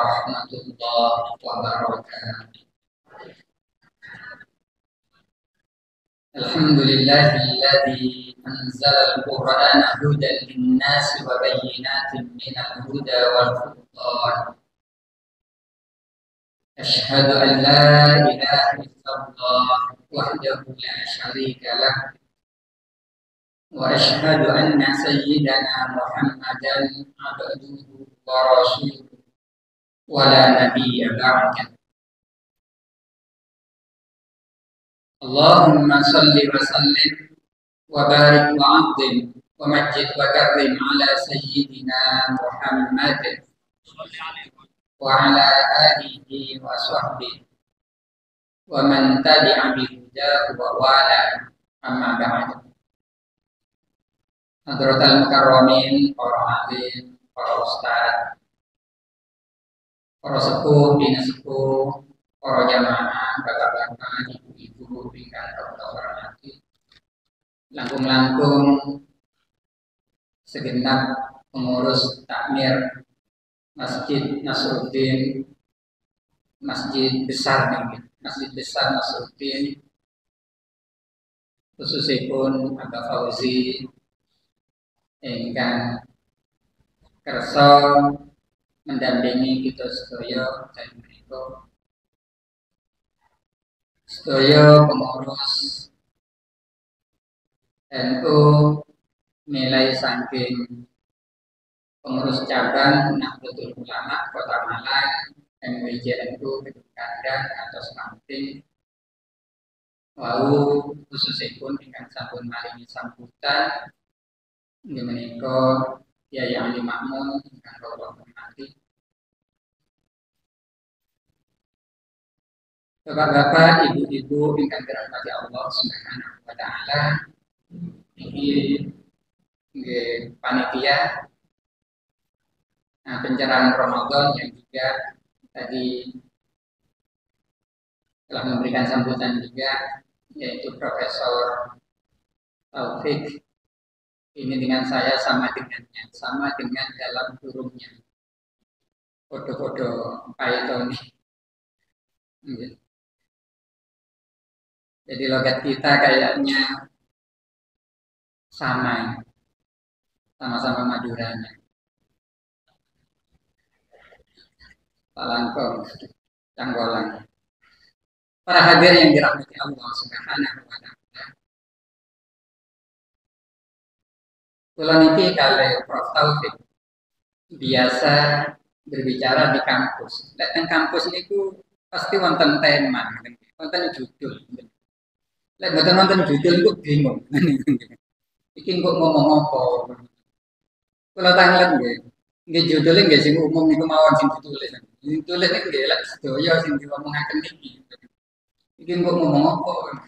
warahmatullahi wabarakatuh. Alhamdulillahilladzi anzala al-Qur'ana hudan lin-nasi wa bayyinatin minal huda wal furqan. Asyhadu an la ilaha illallah wahdahu la syarika lah wa asyhadu anna sayyidana Muhammadan abduhu wa rasuluhu wa la nabiyya ba'dah. Allahumma salli wa sallim wa barik wa azim wa majid wa karrim ala sayyidina Muhammad wa ala alihi wa sahbihi wa man tabi'a bihudahu wa wala, amma ba'd. Hadratal mukarramin, para alim, para ustaz, para sepuh, bina sepuh, para jamaah, bapak-bapak, ibu-ibu, ingkang kula hormati, langkung-langkung segenap pengurus takmir Masjid Nasruddin, Masjid Besar Nasruddin, khususipun Abah Fauzi ingkang kersa mendampingi kita sedaya dan menika sedaya pengurus NU nilai saking pengurus cabang Nahdlatul Ulama Kota Malang, MWJNU Kadang atau Semanting, wau khususipun ingkang sampun maringi sambutan inggih menika Kyai Ali Makmun ingkang kula hormati. Bapak-bapak, ibu-ibu ingkang dirahmati Allah Subhanahu wa taala, niki nggih panitia pencerahan Ramadan yang juga tadi telah memberikan sambutan juga, yaitu Profesor Taufik. Ini dengan saya sama dengan dalam kurungnya. Foto-foto Python. Jadi logat kita kayaknya sama-sama Maduranya. Pak Langkong, Canggolang. Para hadir yang dirahmati Allah Subhanahu wa taala. Kula niki kalih Prof Taufik biasa berbicara di kampus. Nek teng kampus niku pasti wonten tema, wonten judul. Lek mboten wonten judul niku bingung. Iki kok ngomong apa? Kula tanglet nggih. Nggih judule nggih sing umum niku mawon sing ditulis. Sing tulis niku nggih lek sedaya sing diomongaken niki. Iki kok ngomong apa?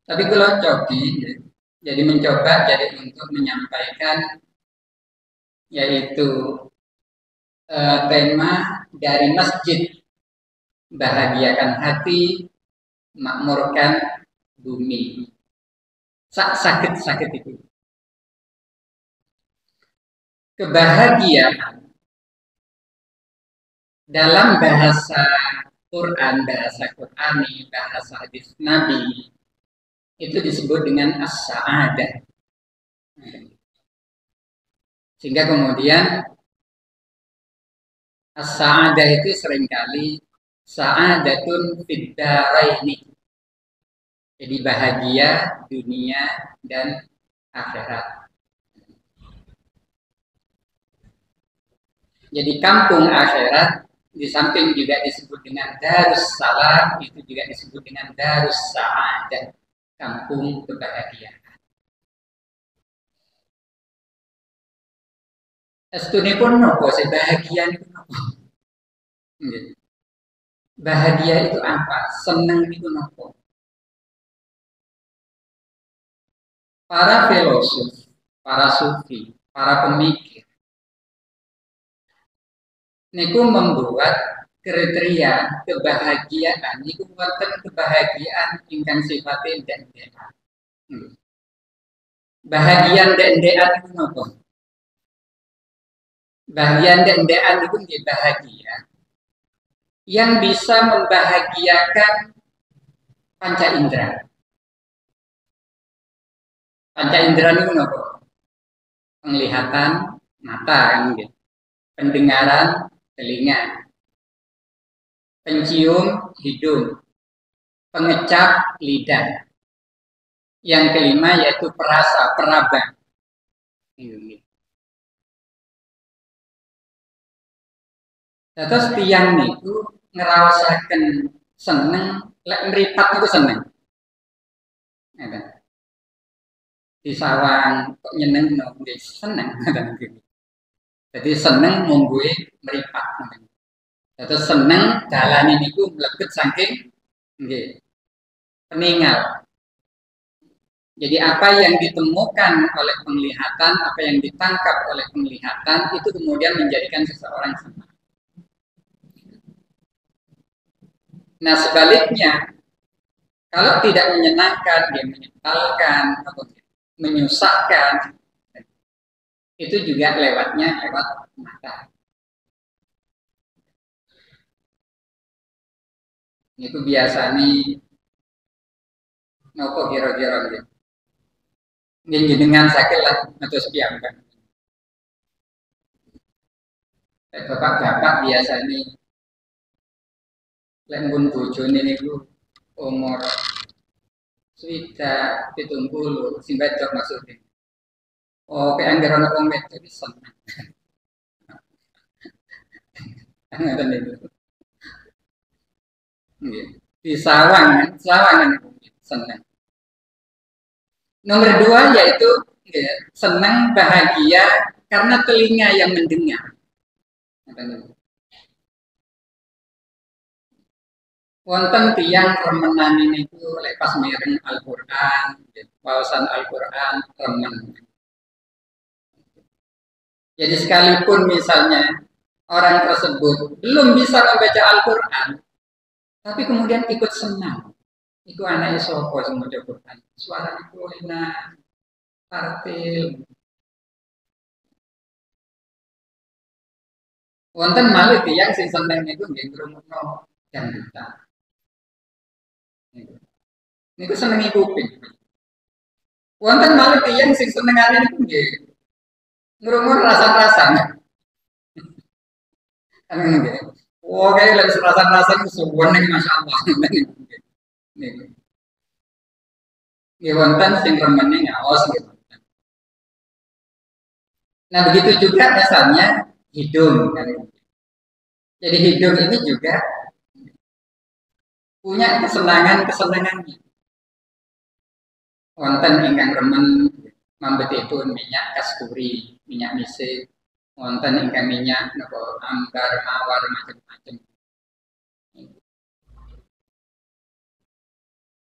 Tapi kula cobi nggih. Jadi mencoba untuk menyampaikan yaitu tema dari masjid, bahagiakan hati, makmurkan bumi. Sakit itu. Kebahagiaan dalam bahasa Quran, bahasa Qurani, bahasa hadis Nabi itu disebut dengan as-sa'adah. Sehingga kemudian as-sa'adah itu seringkali sa'adatun fid daraini. Jadi bahagia dunia dan akhirat. Jadi kampung akhirat di samping juga disebut dengan Darus Salam, itu juga disebut dengan Darus Sa'adah, kampung kebahagiaan. Estunipun nopo bahagia itu nopo? Bahagia itu apa? Senang itu nopo? Para filosof, para sufi, para pemikir niku membuat kriteria kebahagiaan niku wonten kebahagiaan ingkang sifatnya ndek-ndekan. Bahagian ndek-ndekan itu nopo? Bahagian dendean itu nggih bahagia yang bisa membahagiakan panca indera. Panca indera niku napa? Penglihatan mata kan nggih. Pendengaran telinga, pencium hidung, pengecap lidah. Yang kelima yaitu perasa, peraba. Terus tiang niku ngerasaken seneng, lek meripat niku seneng. Di sawang kok nyeneng nggih seneng Jadi seneng monggoe meripat. Terus seneng dalane niku mlebet saking nggih peninggal. Jadi apa yang ditemukan oleh penglihatan, apa yang ditangkap oleh penglihatan itu kemudian menjadikan seseorang senang. Nah sebaliknya, kalau tidak menyenangkan, dia menyebalkan, atau menyusahkan, itu juga lewatnya lewat mata. Itu biasa nih, nopo kira-kira gitu. Dengan sakit lah, atau sepiamkan. Bapak-bapak biasa nih, lembun bojone niku umur swidak 70 sing wedok maksudnya. Oh, kayak anggar ana wong wedok iki seneng. Ngoten niku. Nggih. Di sawangan itu seneng. Nomor dua yaitu ya, senang bahagia karena telinga yang mendengar. Wonten tiang remenan ini itu lepas miring Al-Quran, wawasan Al-Quran remen. Jadi sekalipun misalnya orang tersebut belum bisa membaca Al-Quran, tapi kemudian ikut senang. Itu anaknya sopo semua Quran. Suara itu enak, tartil. Wonten malih tiyang sing seneng niku nggih ngrungokno dangdutan. Niku senengi kuping. Wonten malih tiyang sing senengane niku nggih ngrungokno rasa-rasan. Kan nggih. Wah, kayak lagi rasa-rasan suwene masyaallah. Niku. Nggih wonten sing remene ngaos nggih. Nah, begitu juga misalnya hidung kan. Jadi hidung ini juga punya kesenangan-kesenangannya. Wonten ingkang remen mambetipun minyak kasturi, minyak misik, wonten ingkang minyak napa ambar, mawar macam-macam.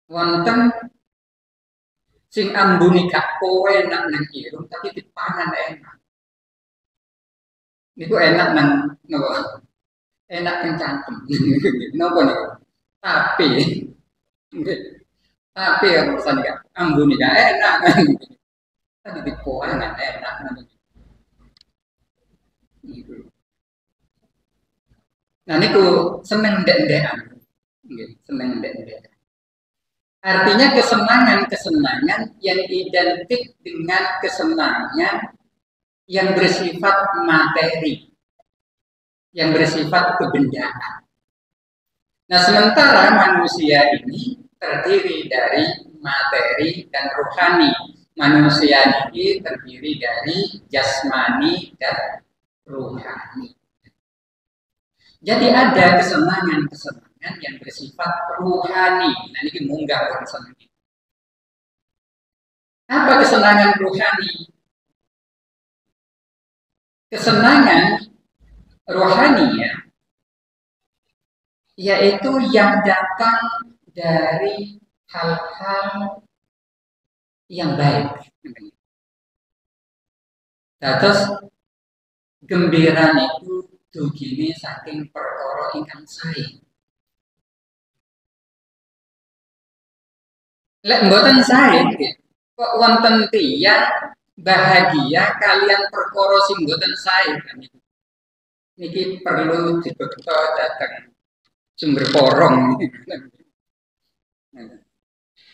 Wonten sing ambune gak kowe enak nang irung tapi dipangan enak. Niku enak nang napa? Enak nang cangkem. Napa niku? Tapi ya urusan gak ambune gak enak. Tadi dipangan enak. Nah niku seneng ndek-ndekan. Nggih, seneng ndek-ndekan. Artinya kesenangan-kesenangan yang identik dengan kesenangan yang bersifat materi, yang bersifat kebendaan. Nah, sementara manusia ini terdiri dari materi dan rohani. Manusia ini terdiri dari jasmani dan rohani. Jadi ada kesenangan-kesenangan yang bersifat rohani. Nah, ini munggah urusan ini. Apa kesenangan rohani? Kesenangan rohani ya, yaitu yang datang dari hal-hal yang baik. Terus gembira itu dugine saking perkara ingkang sae. Lek mboten sae kok wonten tiyang bahagia kalian perkara sing mboten sae kan. niki perlu dibekto datang sumber porong.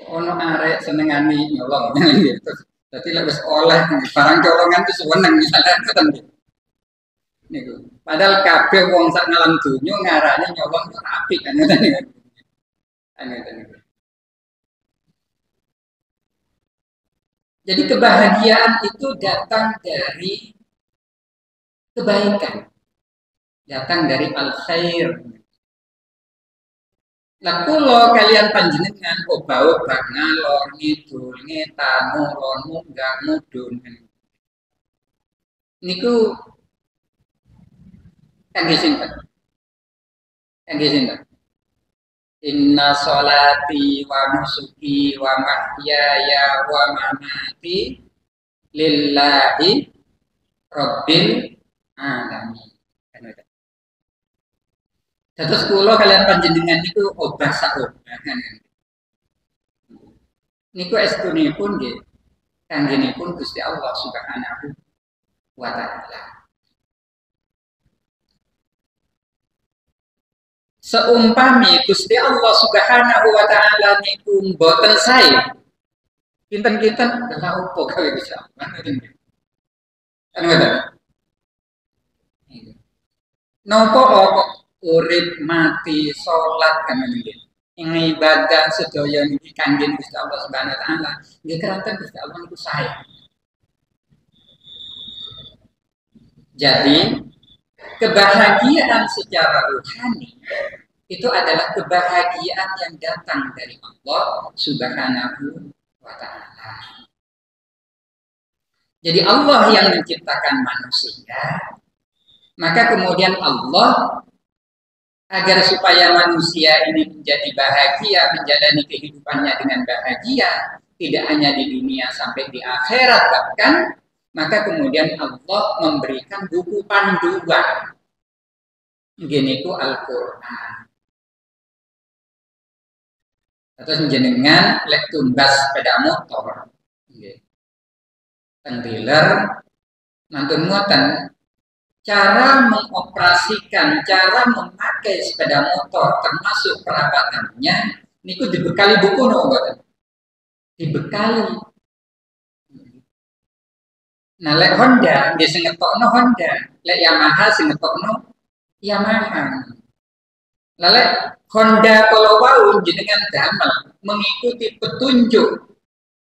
Ono arek senengani nyolong gitu. Jadi lek wis oleh barang colongan itu seneng misalnya ngoten nggih. Niku. Padahal kabeh wong sak ngalam donya ngarane nyolong itu apik kan ngoten niku. Jadi kebahagiaan itu datang dari kebaikan, datang dari al-khair. Lah kula kalian panjenengan obah-obah ngalor ngidul ngetan ngulon munggah mudun. Niku kangge sinten? Kangge sinten? Inna sholati wa nusuki wa mahyaya wa mamati lillahi rabbil alamin. Terus kula kalian panjenengan niku obah sak obah. Niku estunipun nggih kanggenipun Gusti Allah Subhanahu wa taala. Seumpami Gusti Allah Subhanahu wa taala niku mboten sae. Kinten-kinten lha opo gawe Gusti Allah. Kan ngoten. Napa kok urip mati salat kan nggih. Ibadah sedaya niki kangge Gusti Allah Subhanahu wa taala. Nggih keranten Gusti Allah niku sae. Jadi kebahagiaan secara rohani itu adalah kebahagiaan yang datang dari Allah Subhanahu wa taala. Jadi Allah yang menciptakan manusia, maka kemudian Allah agar supaya manusia ini menjadi bahagia, menjalani kehidupannya dengan bahagia, tidak hanya di dunia sampai di akhirat bahkan, maka kemudian Allah memberikan buku panduan. Gini ku Al-Qur'an. Terus jenengan lek tumbas sepeda motor. Nggih. Ten dealer mantun ngoten cara mengoperasikan, cara memakai sepeda motor termasuk perawatannya niku dibekali buku no mboten? Dibekali. Nah lek Honda nggih sing ngetokno Honda, lek Yamaha sing ngetokno Yamaha. Lah lek Honda kalau wau jenengan damel mengikuti petunjuk.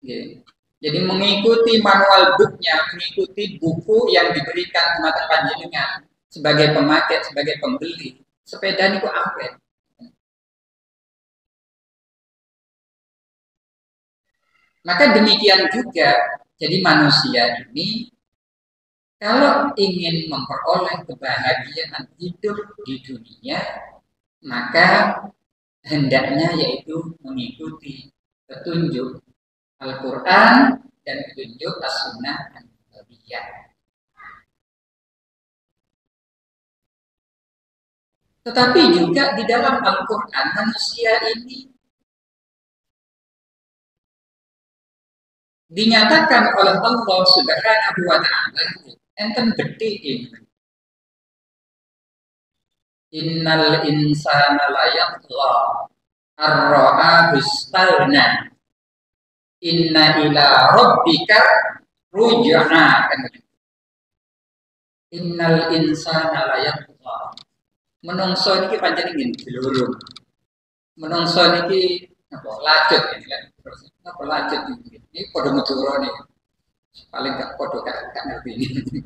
Nggih. Jadi mengikuti manual booknya, mengikuti buku yang diberikan kepada panjenengan sebagai pemakai, sebagai pembeli. Sepeda niku awet. Maka demikian juga, jadi manusia ini kalau ingin memperoleh kebahagiaan hidup di dunia, maka hendaknya yaitu mengikuti petunjuk Al-Quran dan petunjuk As-Sunnah An-Nabawiyah. Tetapi juga di dalam Al-Quran manusia ini dinyatakan oleh Allah Subhanahu wa taala enten beti ini. Innal insana la yatgha ar-ra'a bistaghna. Inna ila rabbika ruj'a. Innal insana la yatgha. Menungso niki pancen ingin dilurung. Menungso niki apa lacut ini kan. Apa lacut ini? Ini padha Madura nih. Paling gak padha gak ngerti ini.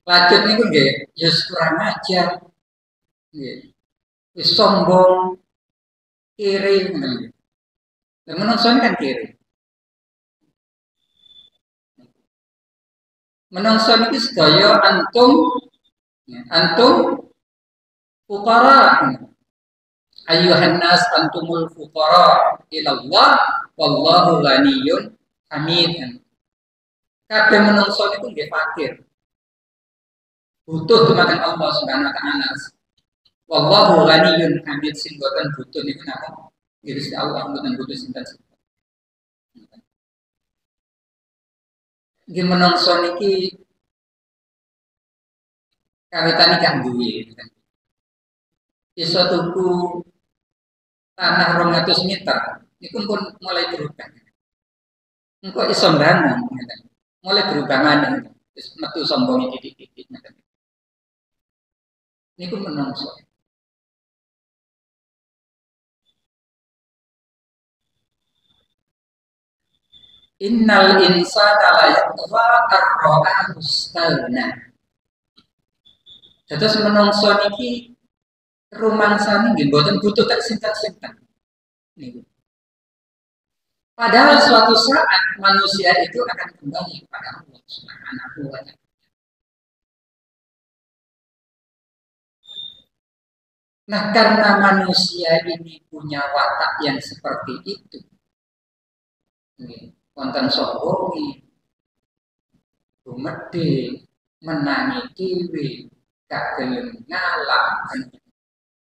Lacut niku nggih ya kurang ajar. Nggih. Wis sombong, kiri ngoten. Lah menungso kan kiri. Menungso niki sedaya antum fuqara. Ayyuhan nas antumul fuqara ila Allah wallahu ghaniyyun hamid. Kabeh menungso niku nggih fakir. Butuh dumateng Allah Subhanahu wa taala. Wallahu ghaniyyun hamid sing boten butuh niku napa? Gusti Allah boten butuh sinten. Nggih menungso niki kawitane gak duwe. Iso tuku tanah 200 meter, niku pun mulai berubah. Engko iso mbangun, mulai berubah maneh. Wis metu sombong titik-titik. Niku menungso. Innal insana la yatgha ar-ra'ahu istaghna. Dados menungso niki rumangsane nggih mboten butuh tak sinten-sinten. Niku. Padahal suatu saat manusia itu akan kembali kepada Allah Subhanahu wa taala. Nah, karena manusia ini punya watak yang seperti itu, wonten sombongi, gumedhe, menangi dhewe, gak gelem ngalah,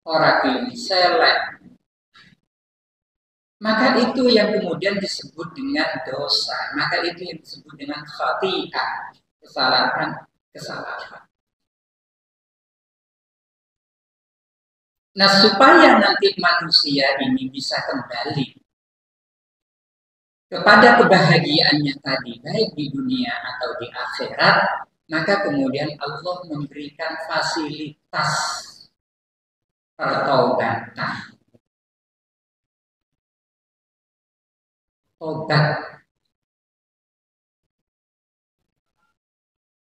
ora gelem selek. Maka itu yang kemudian disebut dengan dosa. Maka itu yang disebut dengan khati'ah, kesalahan. Nah, supaya nanti manusia ini bisa kembali kepada kebahagiaannya tadi, baik di dunia atau di akhirat, maka kemudian Allah memberikan fasilitas pertaubatan.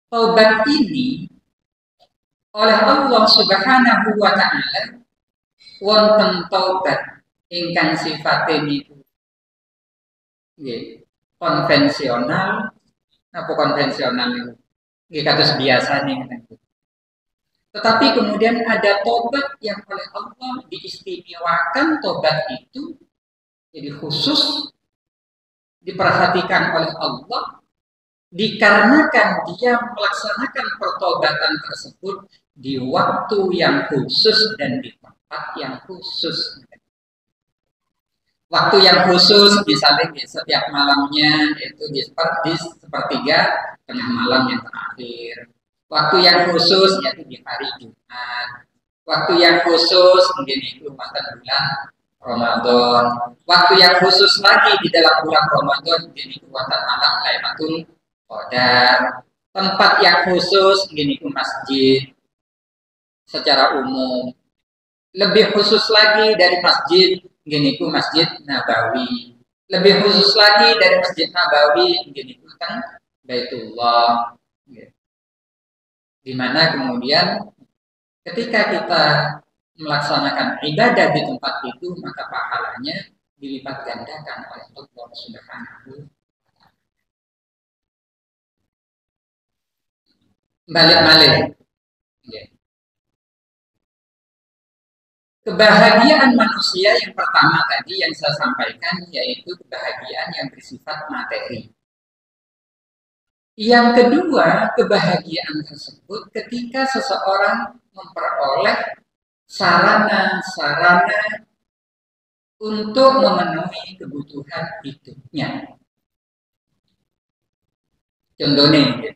Taubat ini oleh Allah Subhanahu wa taala wonten taubat ingkang sifatipun niku nggih konvensional, apa konvensional niku nggih kados biasane ngoten. Tetapi kemudian ada tobat yang oleh Allah diistimewakan, tobat itu jadi khusus diperhatikan oleh Allah dikarenakan dia melaksanakan pertobatan tersebut di waktu yang khusus dan di tempat yang khusus. Waktu yang khusus misalnya setiap malamnya itu di sepertiga tengah malam yang terakhir. Waktu yang khusus yaitu di hari Jumat. Waktu yang khusus mungkin itu pada bulan Ramadan. Waktu yang khusus lagi di dalam bulan Ramadan mungkin itu pada malam Lailatul Qadar. Tempat yang khusus mungkin itu masjid secara umum. Lebih khusus lagi dari masjid mungkin itu Masjid Nabawi. Lebih khusus lagi dari Masjid Nabawi mungkin itu kan Baitullah. Di mana kemudian ketika kita melaksanakan ibadah di tempat itu, maka pahalanya dilipat gandakan oleh Allah Subhanahu. Balik-balik. Kebahagiaan manusia yang pertama tadi yang saya sampaikan yaitu kebahagiaan yang bersifat materi. Yang kedua, kebahagiaan tersebut ketika seseorang memperoleh sarana-sarana untuk memenuhi kebutuhan hidupnya. Contohnya,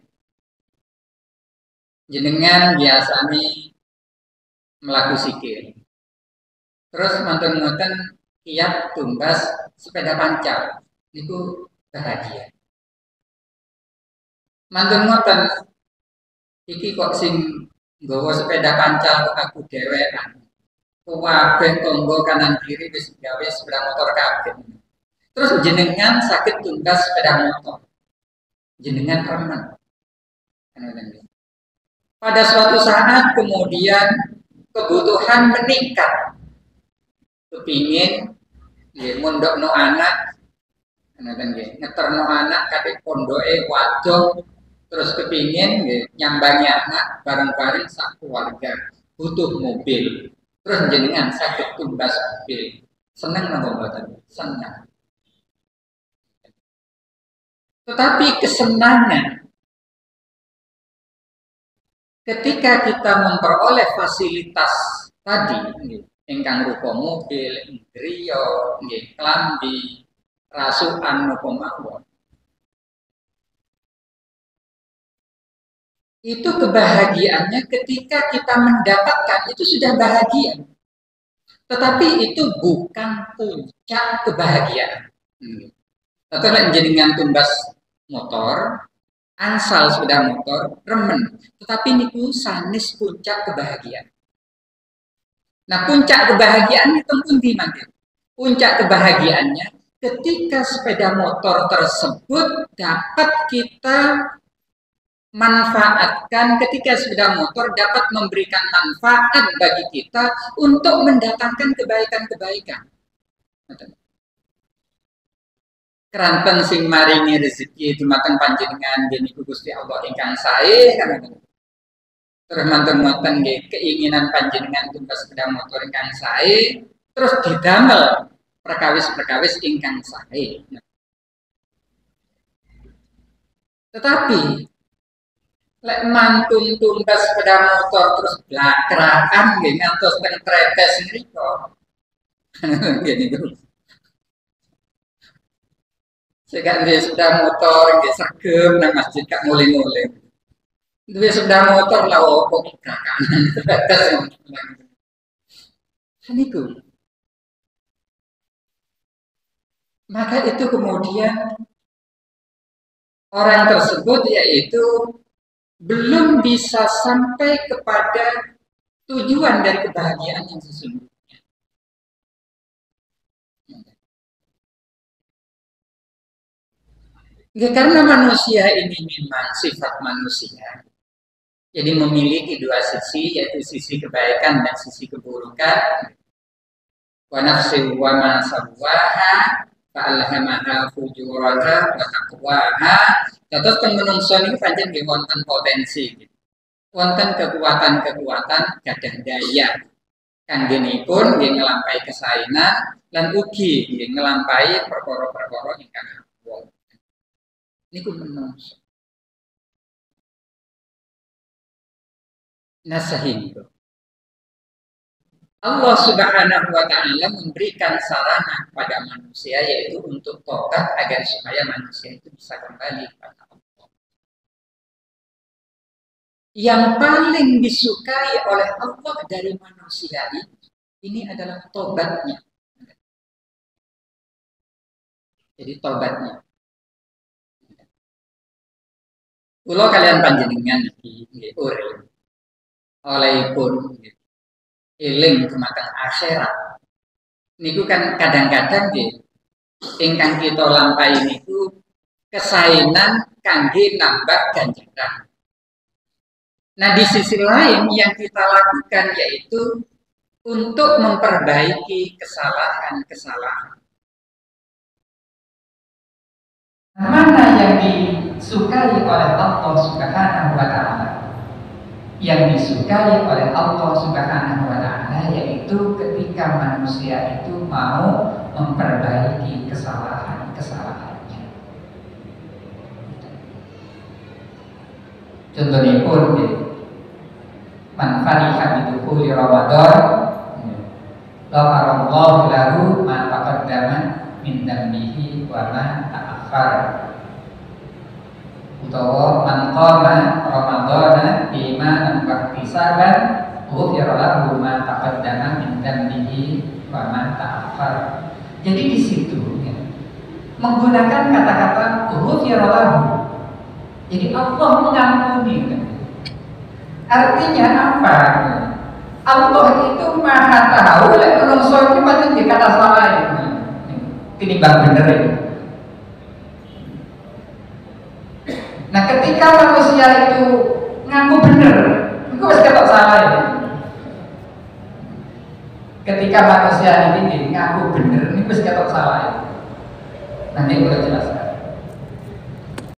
jenengan biasanya melaku sikil. Terus mantan-mantan kiat tumbas sepeda pancal. Itu bahagia. Mantan-mantan iki kok sing nggawa sepeda pancal kok aku dhewean. Kabeh tonggo kanan kiri wis gawe sepeda motor kabeh. Terus jenengan sakit tumbas sepeda motor. Jenengan remen. Pada suatu saat kemudian kebutuhan meningkat. Kepingin mondokno anak ngeterno anak kate pondoke wadon terus kepingin nyambangi anak bareng-bareng sak keluarga butuh mobil terus jenengan sakit tumbas mobil seneng napa mboten seneng tetapi kesenangan ketika kita memperoleh fasilitas tadi ingkang rupa mobil, griya, nggih klambi, rasukan napa mawon. itu kebahagiaannya ketika kita mendapatkan itu sudah bahagia. Tetapi itu bukan puncak kebahagiaan. Atau jenengan tumbas motor, ansal sepeda motor, remen. Tetapi niku sanis puncak kebahagiaan. Nah, puncak kebahagiaan itu pun di mana? Puncak kebahagiaannya ketika sepeda motor tersebut dapat kita manfaatkan, ketika sepeda motor dapat memberikan manfaat bagi kita untuk mendatangkan kebaikan-kebaikan. Keranten sing maringi rezeki dumateng panjenengan geni Gusti Allah ingkang sae kan. Terus manten-manten keinginan panjenengan tumbas sepeda motor ingkang sae, terus didamel perkawis-perkawis ingkang sae. Tetapi lek mantun tumbas sepeda motor terus blakrakan nggih ngantos teng tretes ngriko. Gini terus. Sehingga dia sepeda motor, dia sergem nang masjid kak mulai-mulai. Dia sepeda motor lah, kok kanan terbatas. Kan itu. Maka itu kemudian orang tersebut yaitu belum bisa sampai kepada tujuan dari kebahagiaan yang sesungguhnya. Ya, karena manusia ini memang sifat manusia. Jadi memiliki dua sisi, yaitu sisi kebaikan dan sisi keburukan. Wa nafsi wa ma sawwaha fa'alhamaha fujuraha wa taqwaha. Terus teng menungso niki pancen nggih wonten potensi. Wonten kekuatan-kekuatan gadah daya. Kanggenipun nggih nglampahi kesaenan lan ugi nggih nglampahi perkara-perkara ingkang wonten. Niku menungso. Nah sehingga Allah Subhanahu wa Ta'ala memberikan sarana kepada manusia yaitu untuk tobat agar supaya manusia itu bisa kembali kepada Allah. Yang paling disukai oleh Allah dari manusia ini adalah tobatnya. Jadi tobatnya. Kulo kalian panjenengan iki urip olehipun eling dumateng akhirat. Niku kan kadang-kadang nggih ingkang kita lampahi niku kesaenan kangge nambah ganjaran. Nah, di sisi lain yang kita lakukan yaitu untuk memperbaiki kesalahan-kesalahan. Mana yang disukai oleh Allah Subhanahu wa Ta'ala? Yang disukai oleh Allah Subhanahu wa Ta'ala yaitu ketika manusia itu mau memperbaiki kesalahan-kesalahannya. Contohnya pun man fariha bidukhuli Ramadan ghafarallahu lahu ma taqaddama min dambihi wa ma ta'akhkhar. Utawa man qama Ramadana imanan wa ihtisaban ghufira lahu ma taqaddama min dambihi wa ma ta'akhkhar. Jadi di situ ya, menggunakan kata-kata ghufira lahu. Jadi Allah mengampuni. Artinya apa? Allah itu maha tahu lek menungso iki pancen dikata salah iki. Tinimbang bener ini. Nah, ketika manusia itu ngaku bener, itu wis ketok salah ya. Ketika manusia ini ngaku bener, ini wis ketok salah ya. Nanti boleh jelaskan.